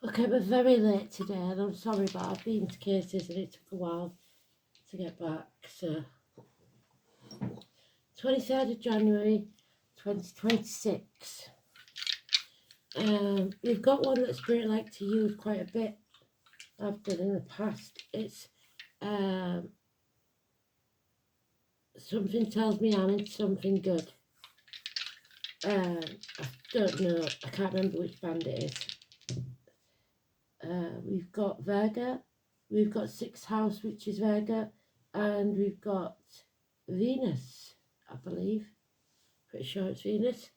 Okay, we're very late today, and I'm sorry, but I've been to cases and it took a while to get back. So, 23rd of January 2026. We've got one that Spirit like to use quite a bit. I've done in the past. It's something tells me I'm in something good. I don't know, I can't remember which band it is. We've got Virgo, we've got Sixth House, which is Virgo, and we've got Venus, I believe. Pretty sure it's Venus.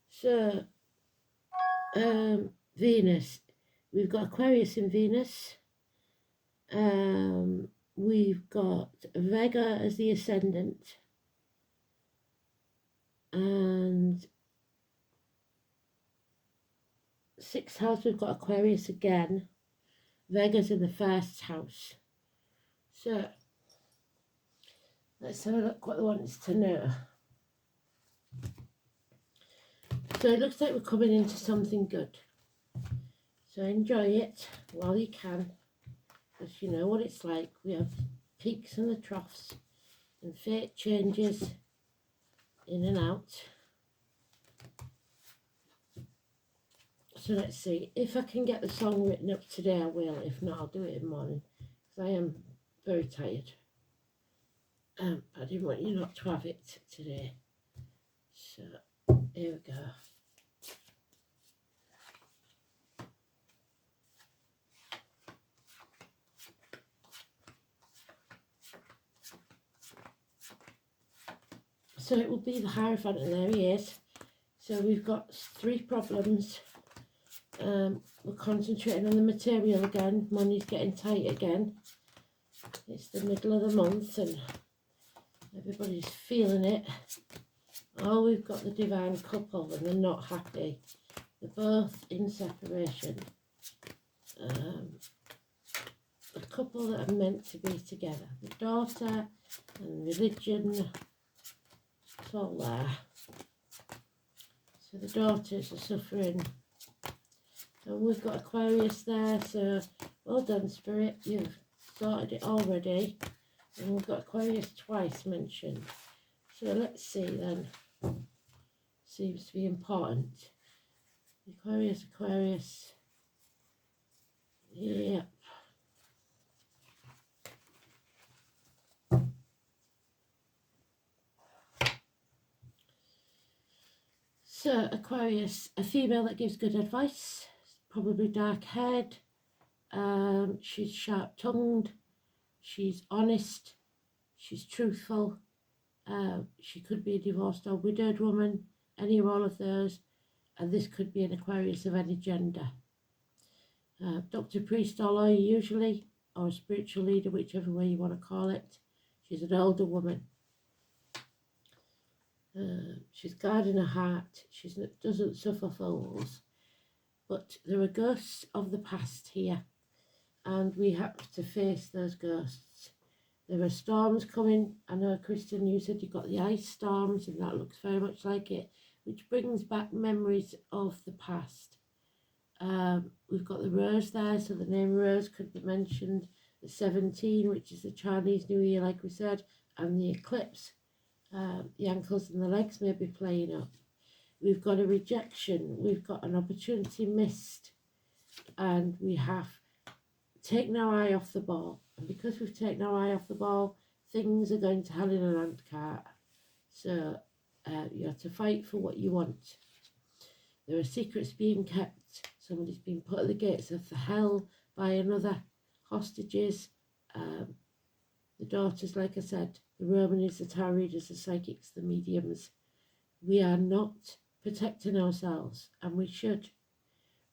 So, Venus, we've got Aquarius in Venus. We've got Vega as the ascendant, and Sixth house we've got Aquarius again. Vega's in the first house. So let's have a look what they want us to know. So it looks like we're coming into something good. So enjoy it while you can, because you know what it's like. We have peaks and the troughs, and fate changes in and out. So let's see, if I can get the song written up today I will, if not I'll do it in the morning, because I am very tired. I didn't want you not to have it today. So here we go. So it will be the Hierophant, and there he is. So we've got 3 problems. We're concentrating on the material again. Money's getting tight again. It's the middle of the month and everybody's feeling it. Oh, we've got the divine couple and they're not happy. They're both in separation. A couple that are meant to be together. The daughter and religion, it's all there. So the daughters are suffering. And we've got Aquarius there, so well done, Spirit, you've sorted it already. And we've got Aquarius twice mentioned. So let's see then. Seems to be important. Aquarius, Aquarius. Yep. So Aquarius, a female that gives good advice, probably dark haired. She's sharp tongued. She's honest. She's truthful. She could be a divorced or widowed woman, any or all of those, and this could be an Aquarius of any gender. Doctor, priest or lawyer usually, or a spiritual leader, whichever way you want to call it. She's an older woman. She's guarding her heart. She doesn't suffer fools. But there are ghosts of the past here, and we have to face those ghosts. There are storms coming. I know, Kristen, you said you got the ice storms, and that looks very much like it, which brings back memories of the past. We've got the rose there, so the name Rose could be mentioned. The 17, which is the Chinese New Year, like we said, and the eclipse. The ankles and the legs may be playing up. We've got a rejection. We've got an opportunity missed, and we have taken our eye off the ball. And because we've taken our eye off the ball, things are going to hell in a handcart. So you have to fight for what you want. There are secrets being kept. Somebody's been put at the gates of the hell by another. Hostages. The daughters, like I said, the Romanies, the tarot readers, the psychics, the mediums. We are not protecting ourselves, and we should.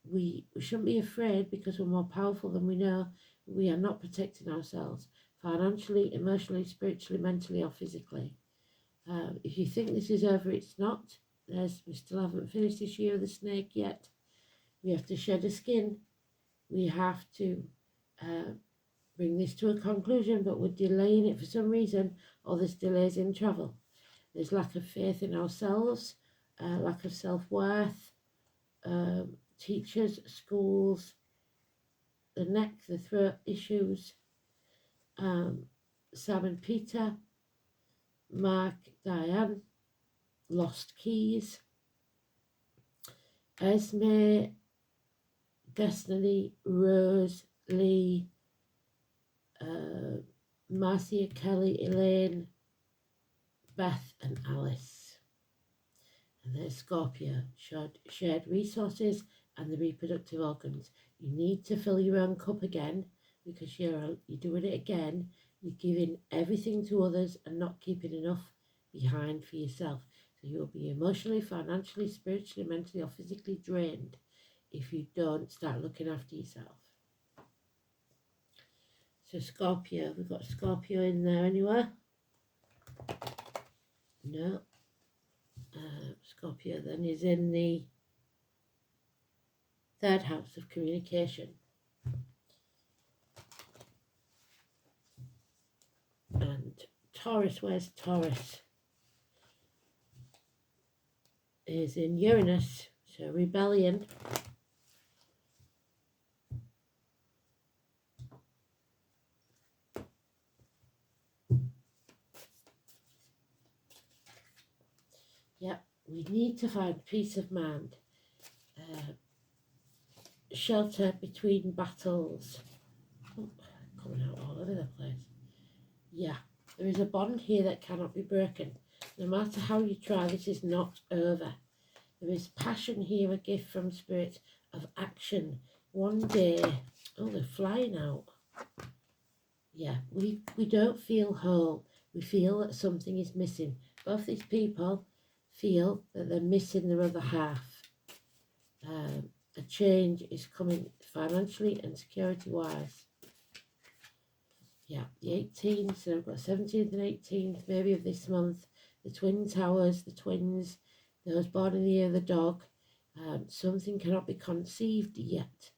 We shouldn't be afraid because we're more powerful than we know. We are not protecting ourselves financially, emotionally, spiritually, mentally, or physically. If you think this is over, it's not. We still haven't finished this year of the snake yet. We have to shed a skin. We have to bring this to a conclusion, but we're delaying it for some reason, or there's delays in travel. There's lack of faith in ourselves, lack of self-worth, teachers, schools, the neck, the throat issues. Sam and Peter, Mark, Diane, lost keys. Esme, Destiny, Rose, Lee, Marcia, Kelly, Elaine, Beth and Alice. And there's Scorpio, shared resources and the reproductive organs. You need to fill your own cup again because you're doing it again. You're giving everything to others and not keeping enough behind for yourself. So you'll be emotionally, financially, spiritually, mentally or physically drained if you don't start looking after yourself. So Scorpio, we've got Scorpio in there anywhere? No. Scorpio then is in the 3rd house of communication. And Taurus, where's Taurus? Is in Uranus, so rebellion. Yep, we need to find peace of mind, shelter between battles. Oh, coming out all over the place. Yeah, there is a bond here that cannot be broken. No matter how you try, this is not over. There is passion here, a gift from spirit of action. One day, oh, they're flying out. Yeah, we don't feel whole. We feel that something is missing. Both these people feel that they're missing their other half. A change is coming financially and security-wise. Yeah, the 18th, so I've got 17th and 18th, maybe of this month. The Twin Towers, the twins, those born in the year of the dog. Something cannot be conceived yet.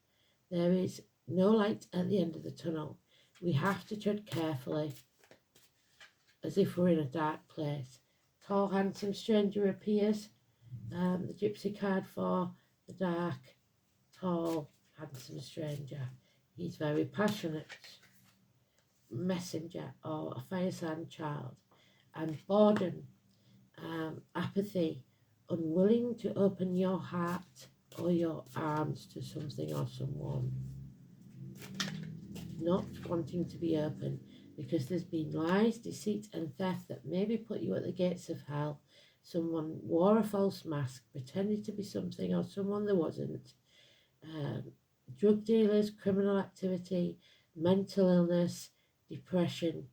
There is no light at the end of the tunnel. We have to tread carefully, as if we're in a dark place. Tall, handsome stranger appears. The gypsy card for the dark, tall, handsome stranger. He's very passionate. Messenger or a fire sign child. And boredom, apathy, unwilling to open your heart or your arms to something or someone. Not wanting to be open because there's been lies, deceit and theft that maybe put you at the gates of hell. Someone wore a false mask, pretended to be something or someone there wasn't. Drug dealers, criminal activity, mental illness, depression,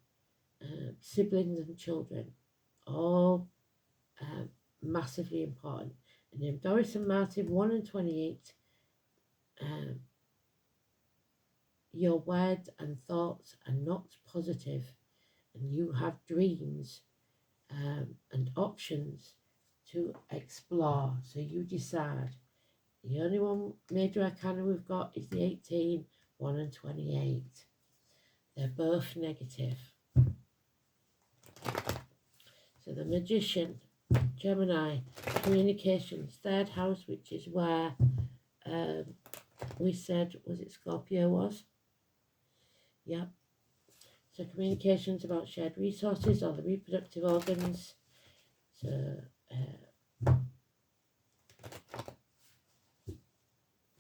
siblings and children, all massively important. And then Doris and Martin, 1 and 28, your words and thoughts are not positive, and you have dreams and options to explore, so you decide. The only one major arcana we've got is the 18, 1 and 28. They're both negative. So the Magician, Gemini, communications, 3rd house, which is where we said, was it Scorpio was? Yeah. So communications about shared resources or the reproductive organs. So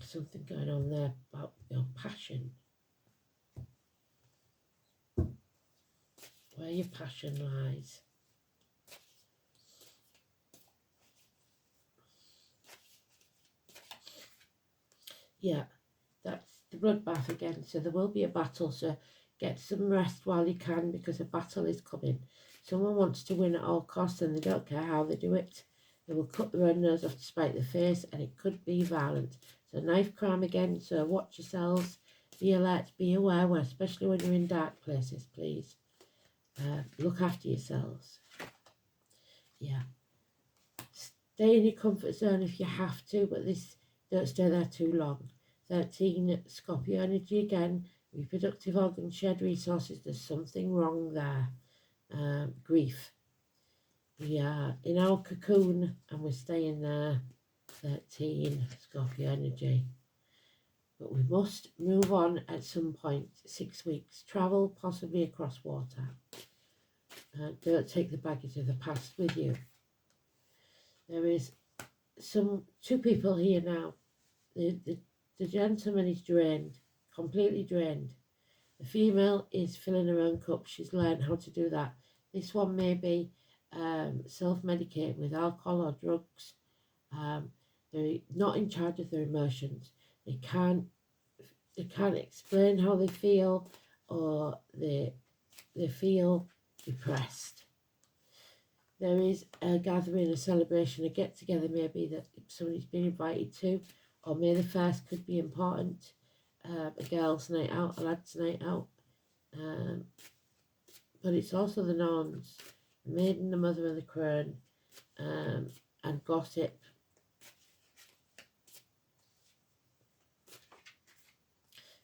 something going on there about your passion. Where your passion lies. Yeah, that's the bloodbath again. So there will be a battle. So get some rest while you can because a battle is coming. Someone wants to win at all costs and they don't care how they do it. They will cut their own nose off to spite their face and it could be violent. So knife crime again. So watch yourselves. Be alert. Be aware, especially when you're in dark places, please. Look after yourselves. Yeah. Stay in your comfort zone if you have to, but don't stay there too long. 13, Scorpio energy again. Reproductive organs, shared resources. There's something wrong there. Grief. We are in our cocoon and we're staying there. 13, Scorpio energy. But we must move on at some point. 6 weeks. Travel possibly across water. Don't take the baggage of the past with you. There is two people here now. The gentleman is drained, completely drained. The female is filling her own cup. She's learned how to do that. This one may be self-medicating with alcohol or drugs. They're not in charge of their emotions. They can't explain how they feel, or they feel depressed. There is a gathering, a celebration, a get-together maybe that somebody's been invited to, or May the 1st could be important. A girl's night out, a lad's night out. But it's also the norns, the maiden, the mother and the crone, and gossip.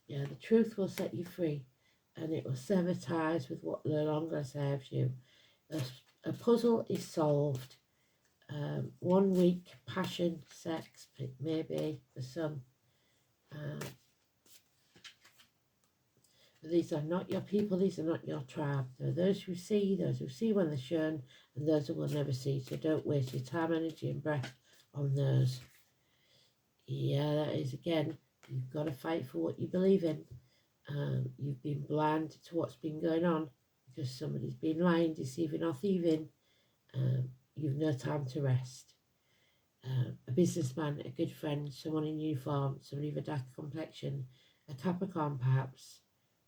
Yeah, the truth will set you free, and it will sever ties with what no longer serves you. A puzzle is solved. 1 week, passion, sex, maybe for some. These are not your people, these are not your tribe. There are those who see when they're shown, and those who will never see. So don't waste your time, energy and breath on those. Yeah, that is, again, you've got to fight for what you believe in. You've been blind to what's been going on because somebody's been lying, deceiving or thieving. You've no time to rest. A businessman, a good friend, someone in uniform, somebody with a dark complexion, a Capricorn perhaps,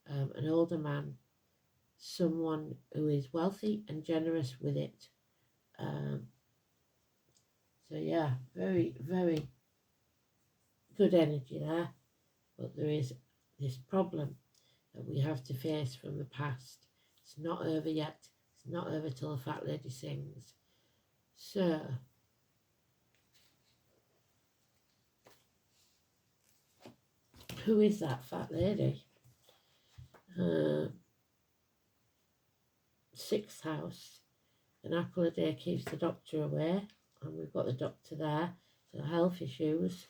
an older man, someone who is wealthy and generous with it. So yeah, very, very good energy there. But there is this problem that we have to face from the past. It's not over yet. It's not over till the fat lady sings. So, who is that fat lady? 6th house. An apple a day keeps the doctor away. And we've got the doctor there. So health issues.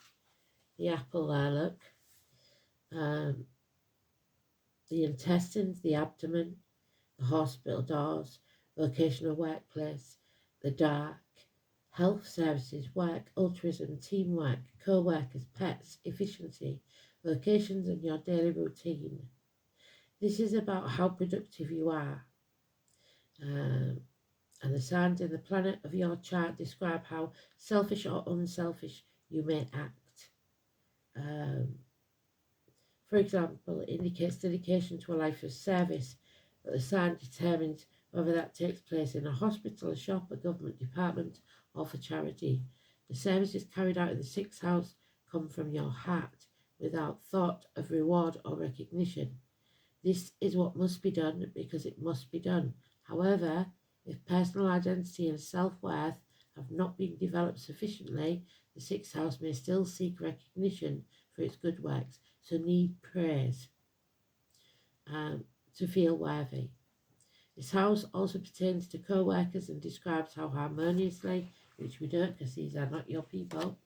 The apple there, look. The intestines, the abdomen, the hospital doors, vocational workplace, the dark, health services, work, altruism, teamwork, co-workers, pets, efficiency, vocations and your daily routine. This is about how productive you are. And the signs in the planet of your chart describe how selfish or unselfish you may act. For example, it indicates dedication to a life of service, but the sign determines whether that takes place in a hospital, a shop, a government department, or for charity. The services carried out in the 6th house come from your heart, without thought of reward or recognition. This is what must be done because it must be done. However, if personal identity and self-worth have not been developed sufficiently, the 6th house may still seek recognition for its good works, so need praise to feel worthy. This house also pertains to co-workers and describes how harmoniously, which we don't because these are not your people,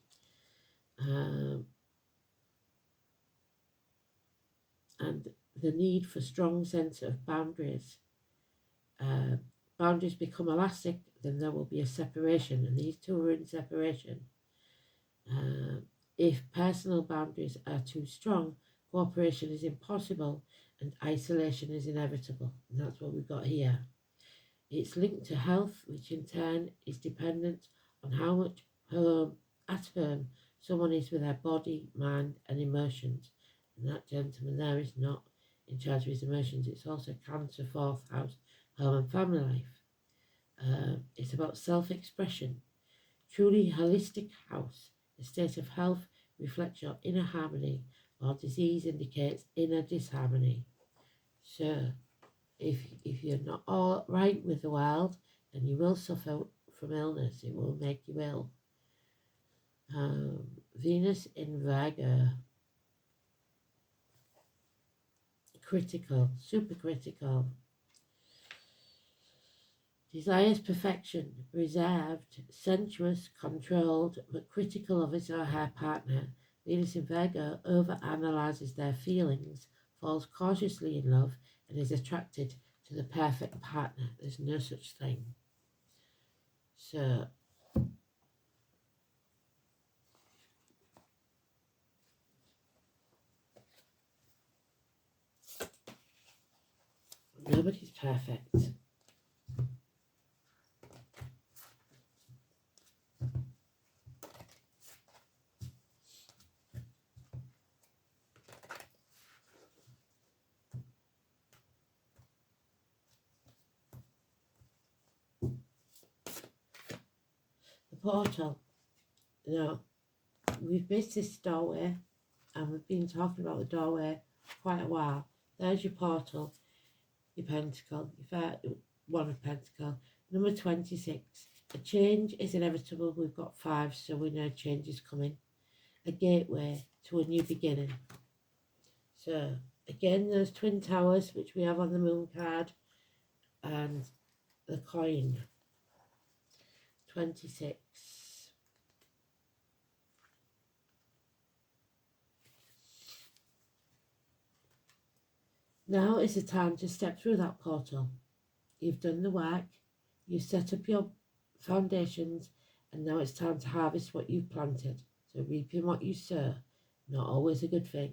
and the need for strong sense of boundaries. Boundaries become elastic, then there will be a separation, and these two are in separation. If personal boundaries are too strong, cooperation is impossible and isolation is inevitable. And that's what we've got here. It's linked to health, which in turn is dependent on how much at home someone is with their body, mind and emotions. And that gentleman there is not in charge of his emotions. It's also Cancer, 4th house, home and family life. It's about self-expression. Truly holistic house. The state of health reflects your inner harmony, while disease indicates inner disharmony. So, if you're not all right with the world, then you will suffer from illness. It will make you ill. Venus in Virgo. Critical, super critical. Desires perfection, reserved, sensuous, controlled, but critical of his or her partner. Venus in Virgo overanalyzes their feelings, falls cautiously in love, and is attracted to the perfect partner. There's no such thing. So, nobody's perfect. The portal. Now, we've missed this doorway, and we've been talking about the doorway for quite a while. There's your portal, your pentacle, your one of pentacle. Number 26. A change is inevitable. We've got 5, so we know change is coming. A gateway to a new beginning. So, again, there's twin towers, which we have on the moon card, and the coin. 26. Now is the time to step through that portal. You've done the work, you've set up your foundations, and now it's time to harvest what you've planted. So reaping what you sow, not always a good thing.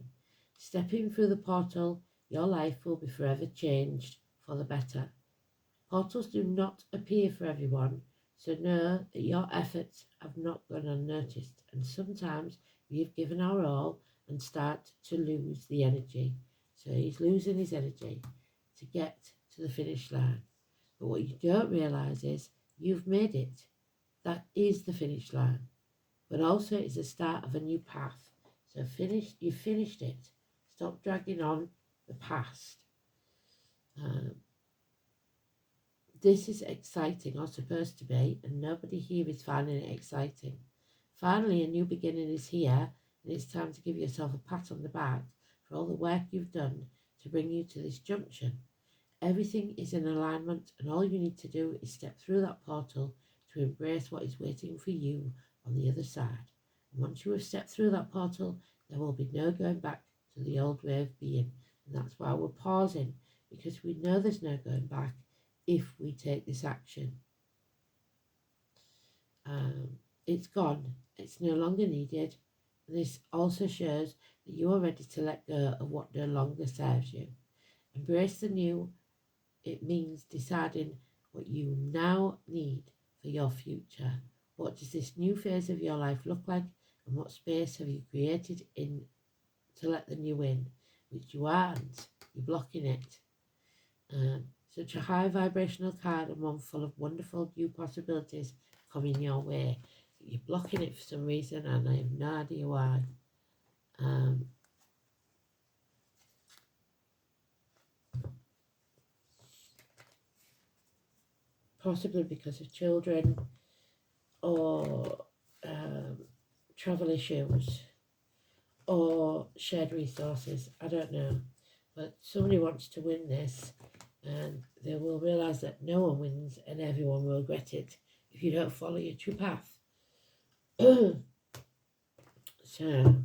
Stepping through the portal, your life will be forever changed for the better. Portals do not appear for everyone, so know that your efforts have not gone unnoticed, and sometimes we've given our all and start to lose the energy. So he's losing his energy to get to the finish line. But what you don't realise is you've made it. That is the finish line. But also it's the start of a new path. So you've finished it. Stop dragging on the past. This is exciting, or supposed to be, and nobody here is finding it exciting. Finally, a new beginning is here, and it's time to give yourself a pat on the back for all the work you've done to bring you to this junction. Everything is in alignment, and all you need to do is step through that portal to embrace what is waiting for you on the other side. And once you have stepped through that portal, there will be no going back to the old way of being. And that's why we're pausing, because we know there's no going back if we take this action. It's gone. It's no longer needed. This also shows that you are ready to let go of what no longer serves you. Embrace the new. It means deciding what you now need for your future. What does this new phase of your life look like, and what space have you created in to let the new in, which you aren't. You're blocking it. Such a high vibrational card, and one full of wonderful new possibilities coming your way. You're blocking it for some reason, and I have no idea why. Possibly because of children or travel issues or shared resources. I don't know. But somebody wants to win this, and they will realise that no one wins and everyone will regret it if you don't follow your true path. So,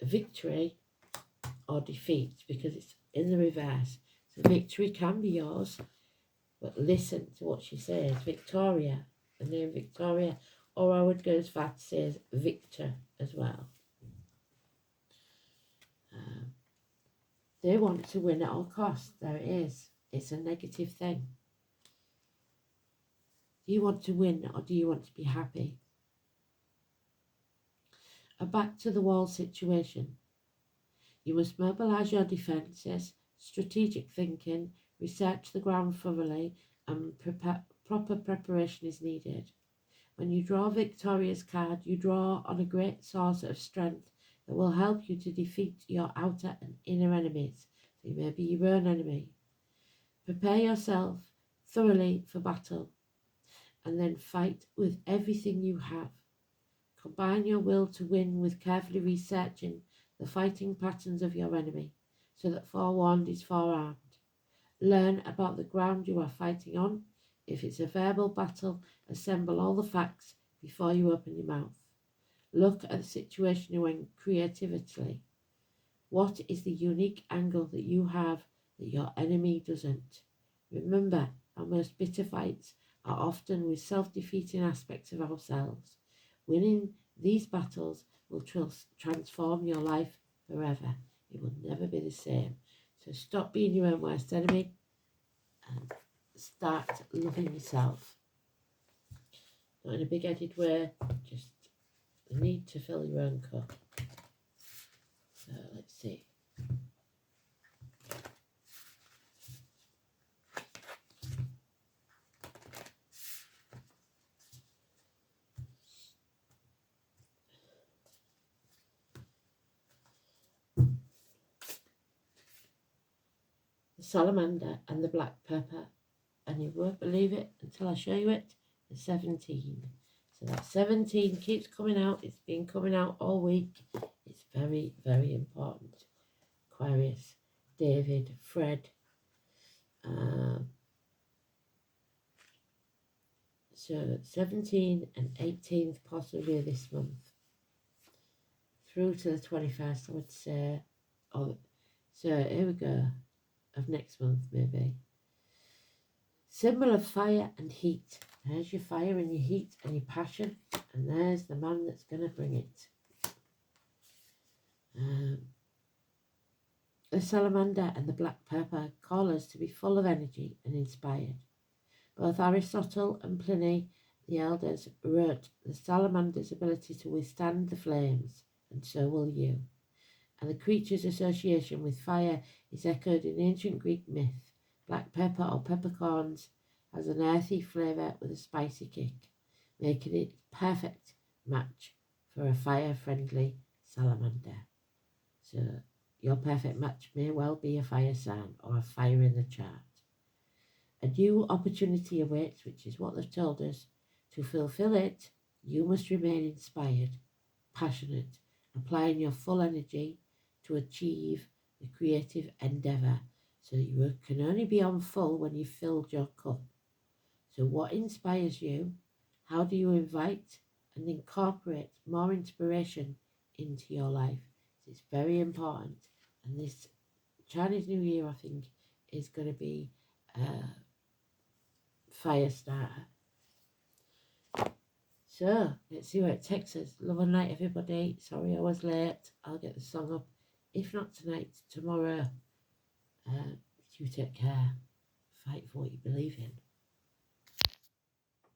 victory or defeat, because it's in the reverse. So victory can be yours, but listen to what she says. Victoria, the name Victoria, or I would go as far to say Victor as well. They want to win at all costs. There it is. It's a negative thing. Do you want to win, or do you want to be happy? A back to the wall situation. You must mobilise your defences, strategic thinking, research the ground thoroughly, and proper preparation is needed. When you draw Victoria's card, you draw on a great source of strength that will help you to defeat your outer and inner enemies. So you may be your own enemy. Prepare yourself thoroughly for battle, and then fight with everything you have. Combine your will to win with carefully researching the fighting patterns of your enemy, so that forewarned is forearmed. Learn about the ground you are fighting on. If it's a verbal battle, assemble all the facts before you open your mouth. Look at the situation you're in creatively. What is the unique angle that you have that your enemy doesn't? Remember, our most bitter fights are often with self-defeating aspects of ourselves. Winning these battles will transform your life forever. It will never be the same. So stop being your own worst enemy and start loving yourself. Not in a big-headed way, just the need to fill your own cup. So let's see. The salamander and the black pepper, and you won't believe it until I show you it. The 17. So that 17 keeps coming out. It's been coming out all week. It's very, very important. Aquarius, David, Fred. So 17 and 18th possibly this month. Through to the 21st, I would say. Oh, so here we go. Of next month, maybe. Symbol of fire and heat. There's your fire and your heat and your passion. And there's the man that's going to bring it. The salamander and the black pepper call us to be full of energy and inspired. Both Aristotle and Pliny the elders wrote the salamander's ability to withstand the flames, and so will you. And the creature's association with fire is echoed in ancient Greek myth. Black pepper or peppercorns has an earthy flavour with a spicy kick, making it a perfect match for a fire-friendly salamander. So your perfect match may well be a fire sign or a fire in the chart. A new opportunity awaits, which is what they've told us. To fulfill it, you must remain inspired, passionate, applying your full energy to achieve the creative endeavour, so that you can only be on full when you've filled your cup. So what inspires you? How do you invite and incorporate more inspiration into your life? It's very important, and this Chinese New Year, I think, is going to be a fire starter. So let's see where it takes us. Love and light, everybody. Sorry I was late. I'll get the song up. If not tonight, tomorrow. You take care. Fight for what you believe in.